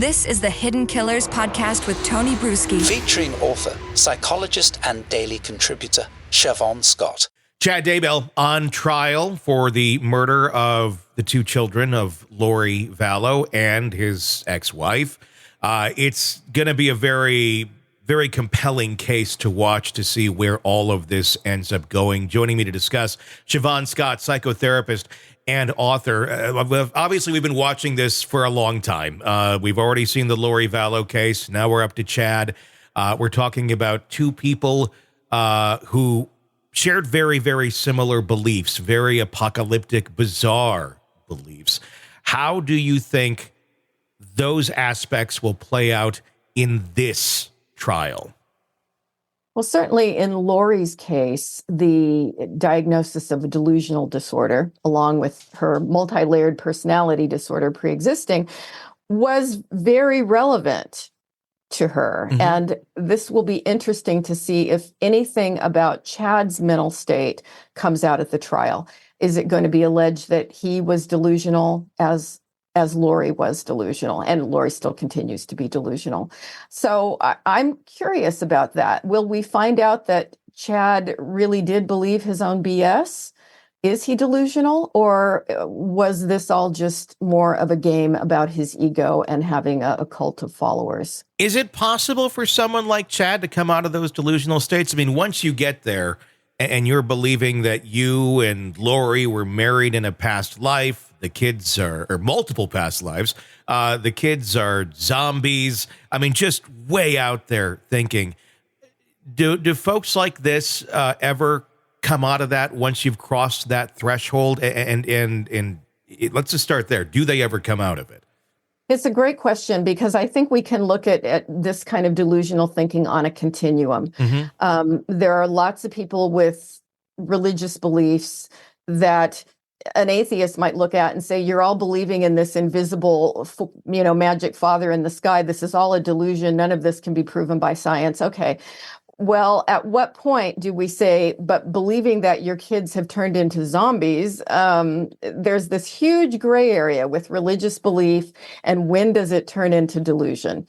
This is the Hidden Killers podcast with Tony Brueski. Featuring author, psychologist, and daily contributor, Shavaun Scott. Chad Daybell on trial for the murder of the two children of Lori Vallow and his ex-wife. It's going to be a very, very compelling case to watch to see where all of this ends up going. Joining me to discuss, Shavaun Scott, psychotherapist and author. Obviously, we've been watching this for a long time. We've already seen the Lori Vallow case. Now we're up to Chad. We're talking about two people who shared very, very similar beliefs, very apocalyptic, bizarre beliefs. How do you think those aspects will play out in this trial? Well, certainly in Lori's case, the diagnosis of a delusional disorder, along with her multi-layered personality disorder pre-existing, was very relevant to her. Mm-hmm. And this will be interesting to see if anything about Chad's mental state comes out at the trial. Is it going to be alleged that he was delusional as Lori was delusional, and Lori still continues to be delusional? So I'm curious about that. Will we find out that Chad really did believe his own BS? Is he delusional, or was this all just more of a game about his ego and having a cult of followers? Is it possible for someone like Chad to come out of those delusional states? I mean, once you get there and you're believing that you and Lori were married in a past life, the kids are, or multiple past lives, the kids are zombies. I mean, just way out there thinking. Do folks like this ever come out of that once you've crossed that threshold? And let's just start there. Do they ever come out of it? It's a great question, because I think we can look at this kind of delusional thinking on a continuum. Mm-hmm. There are lots of people with religious beliefs that an atheist might look at and say, you're all believing in this invisible, magic father in the sky. This is all a delusion. None of this can be proven by science. Okay. Well, at what point do we say, but believing that your kids have turned into zombies, there's this huge gray area with religious belief, and when does it turn into delusion?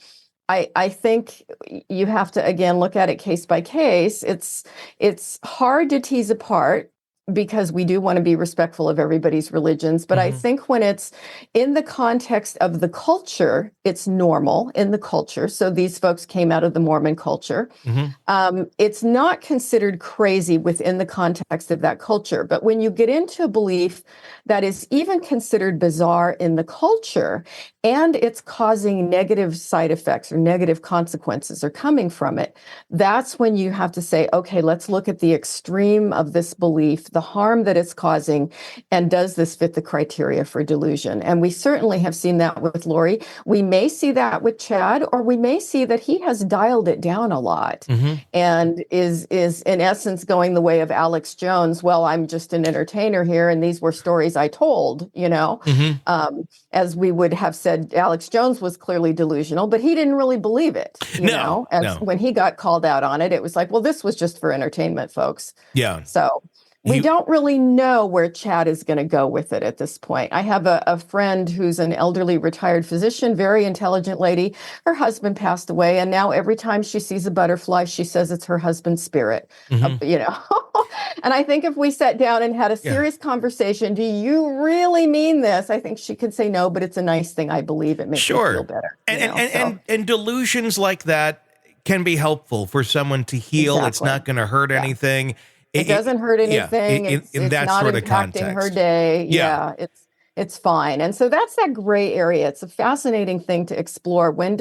I think you have to, again, look at it case by case. It's hard to tease apart, because we do want to be respectful of everybody's religions. But mm-hmm. I think when it's in the context of the culture, it's normal in the culture. So these folks came out of the Mormon culture. Mm-hmm. It's not considered crazy within the context of that culture. But when you get into a belief that is even considered bizarre in the culture, and it's causing negative side effects or negative consequences are coming from it, that's when you have to say, okay, let's look at the extreme of this belief, the harm that it's causing, and does this fit the criteria for delusion? And we certainly have seen that with Lori. We may see that with Chad, or we may see that he has dialed it down a lot, mm-hmm. and is in essence going the way of Alex Jones. Well, I'm just an entertainer here, and these were stories I told, mm-hmm. As we would have said, Alex Jones was clearly delusional, but he didn't really believe it, when he got called out on it, it was like, well, this was just for entertainment, folks. Yeah. So we don't really know where Chad is going to go with it at this point. I have a friend who's an elderly retired physician, very intelligent lady. Her husband passed away, and now every time she sees a butterfly, she says it's her husband's spirit. Mm-hmm. And I think if we sat down and had a serious conversation, do you really mean this? I think she could say no, but it's a nice thing. I believe it makes me feel better. And delusions like that can be helpful for someone to heal. Exactly. It's not going to hurt anything. It doesn't hurt anything. In it's that not sort of impacting context. her day. Yeah, it's fine. And so that's that gray area. It's a fascinating thing to explore. When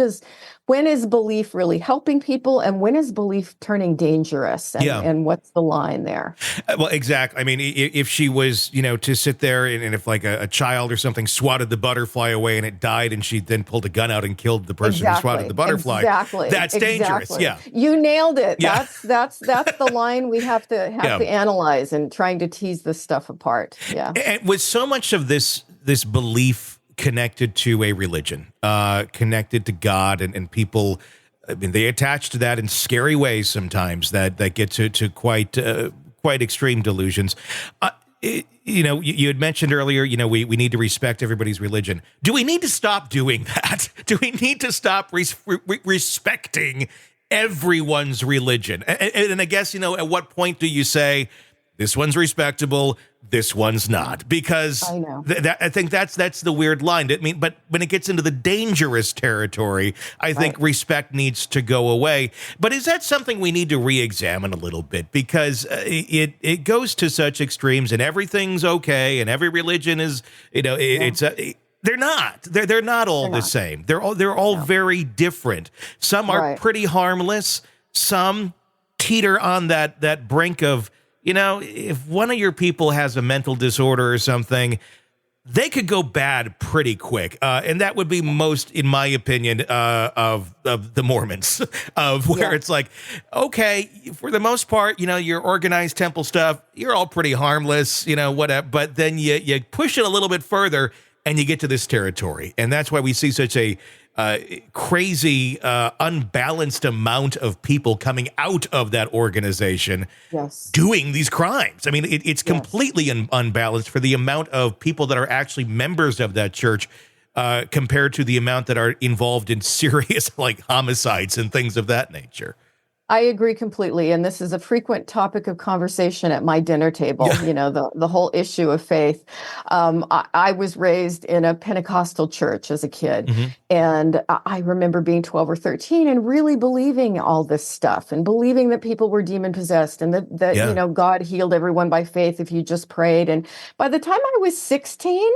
is belief really helping people, and when is belief turning dangerous? And what's the line there? Well, exactly. I mean, if she was, to sit there and if like a child or something swatted the butterfly away and it died, and she then pulled a gun out and killed the person who swatted the butterfly. Exactly. That's dangerous. Yeah. You nailed it. Yeah. That's the line we have to analyze and trying to tease this stuff apart. Yeah. And with so much of this belief connected to a religion, connected to God, and people, I mean, they attach to that in scary ways sometimes that get to quite extreme delusions. You had mentioned earlier, we need to respect everybody's religion. Do we need to stop doing that? Do we need to stop respecting everyone's religion? And I guess, at what point do you say, this one's respectable, this one's not? Because I know. I think that's the weird line. But when it gets into the dangerous territory, I think respect needs to go away. But is that something we need to re-examine a little bit? Because it goes to such extremes, and everything's okay, and every religion is, they're not. They're not all the same. They're all very different. Some are pretty harmless. Some teeter on that brink of, if one of your people has a mental disorder or something, they could go bad pretty quick. And that would be most, in my opinion, of the Mormons, of where it's like, okay, for the most part, your organized temple stuff, you're all pretty harmless, whatever. But then you push it a little bit further and you get to this territory. And that's why we see such a crazy, unbalanced amount of people coming out of that organization doing these crimes. I mean, it's completely unbalanced for the amount of people that are actually members of that church compared to the amount that are involved in serious like homicides and things of that nature. I agree completely. And this is a frequent topic of conversation at my dinner table, the whole issue of faith. I was raised in a Pentecostal church as a kid. Mm-hmm. And I remember being 12 or 13 and really believing all this stuff and believing that people were demon possessed and that God healed everyone by faith if you just prayed. And by the time I was 16,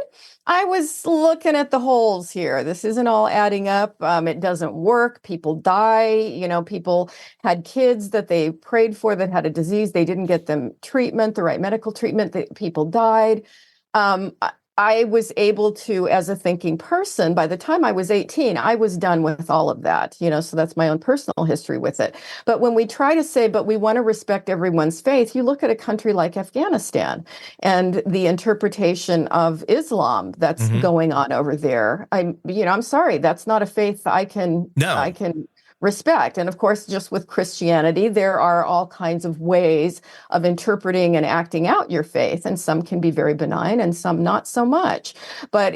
I was looking at the holes here. This isn't all adding up. It doesn't work. People die. People had kids that they prayed for that had a disease. They didn't get them treatment, the right medical treatment. People died. I was able to, as a thinking person, by the time I was 18, I was done with all of that, so that's my own personal history with it. But when we try to say, but we want to respect everyone's faith, you look at a country like Afghanistan and the interpretation of Islam that's going on over there. I'm sorry, that's not a faith I can respect. And of course, just with Christianity, there are all kinds of ways of interpreting and acting out your faith. And some can be very benign and some not so much. But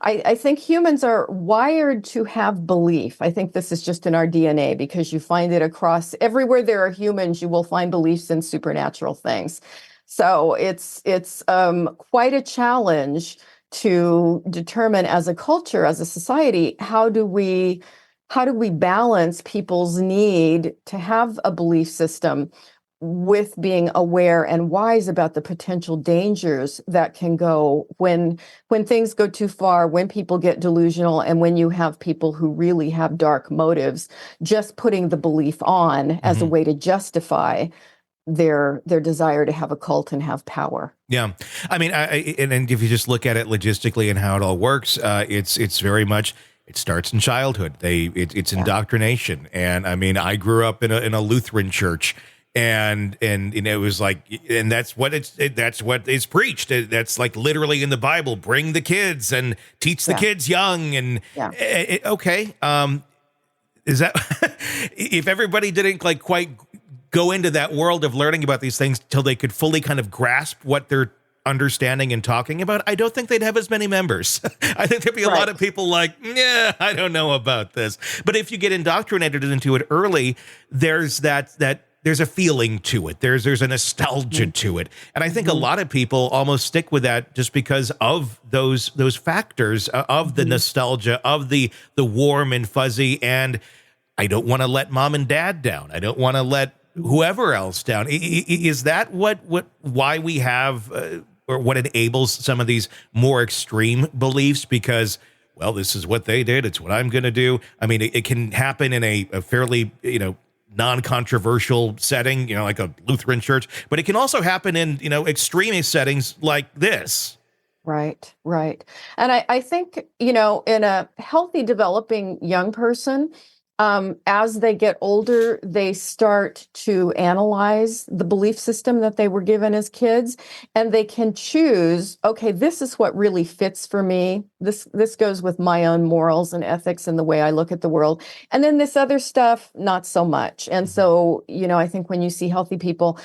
I think humans are wired to have belief. I think this is just in our DNA because you find it across everywhere there are humans, you will find beliefs in supernatural things. So it's quite a challenge to determine as a culture, as a society, how do we balance people's need to have a belief system with being aware and wise about the potential dangers that can go when things go too far, when people get delusional, and when you have people who really have dark motives, just putting the belief on as a way to justify their desire to have a cult and have power. Yeah. I mean, and if you just look at it logistically and how it all works, it's very much, it starts in childhood. It's indoctrination. And I mean, I grew up in a Lutheran church, and it was like, and that's what is preached. That's like literally in the Bible. Bring the kids and teach the kids young. And okay, is that if everybody didn't like quite go into that world of learning about these things till they could fully kind of grasp what they're understanding and talking about, I don't think they'd have as many members. I think there'd be a lot of people like, yeah, I don't know about this. But if you get indoctrinated into it early, there's that there's a feeling to it. There's a nostalgia to it. And I think a lot of people almost stick with that just because of those factors of the nostalgia, of the warm and fuzzy. And I don't want to let mom and dad down. I don't want to let whoever else down. Is that why we have or what enables some of these more extreme beliefs? Because, well, this is what they did. It's what I'm going to do. I mean, it can happen in a fairly, non-controversial setting, like a Lutheran church, but it can also happen in, extremist settings like this. Right. And I think, in a healthy developing young person, as they get older, they start to analyze the belief system that they were given as kids, and they can choose, okay, this is what really fits for me. this goes with my own morals and ethics and the way I look at the world. And then this other stuff, not so much. And so, I think when you see healthy people,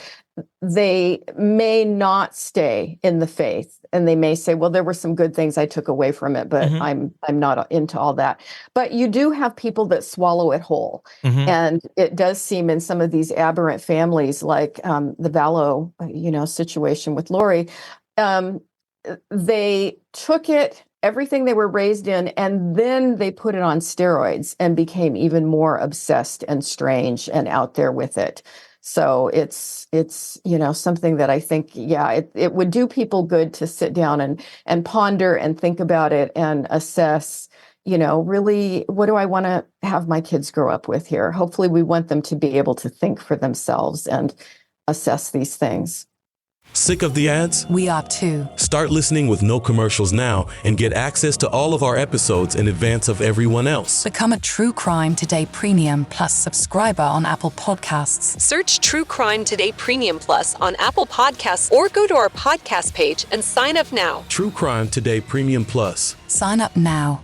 they may not stay in the faith, and they may say, well, there were some good things I took away from it, but I'm not into all that. But you do have people that swallow it whole. And it does seem in some of these aberrant families, like the Vallow, situation with Lori, they took everything they were raised in, and then they put it on steroids and became even more obsessed and strange and out there with it. So it's something that I think, it would do people good to sit down and ponder and think about it and assess, really, what do I want to have my kids grow up with here? Hopefully we want them to be able to think for themselves and assess these things. Sick of the ads? We are too. Start listening with no commercials now and get access to all of our episodes in advance of everyone else. Become a True Crime Today Premium Plus subscriber on Apple Podcasts. Search True Crime Today Premium Plus on Apple Podcasts or go to our podcast page and sign up now. True Crime Today Premium Plus. Sign up now.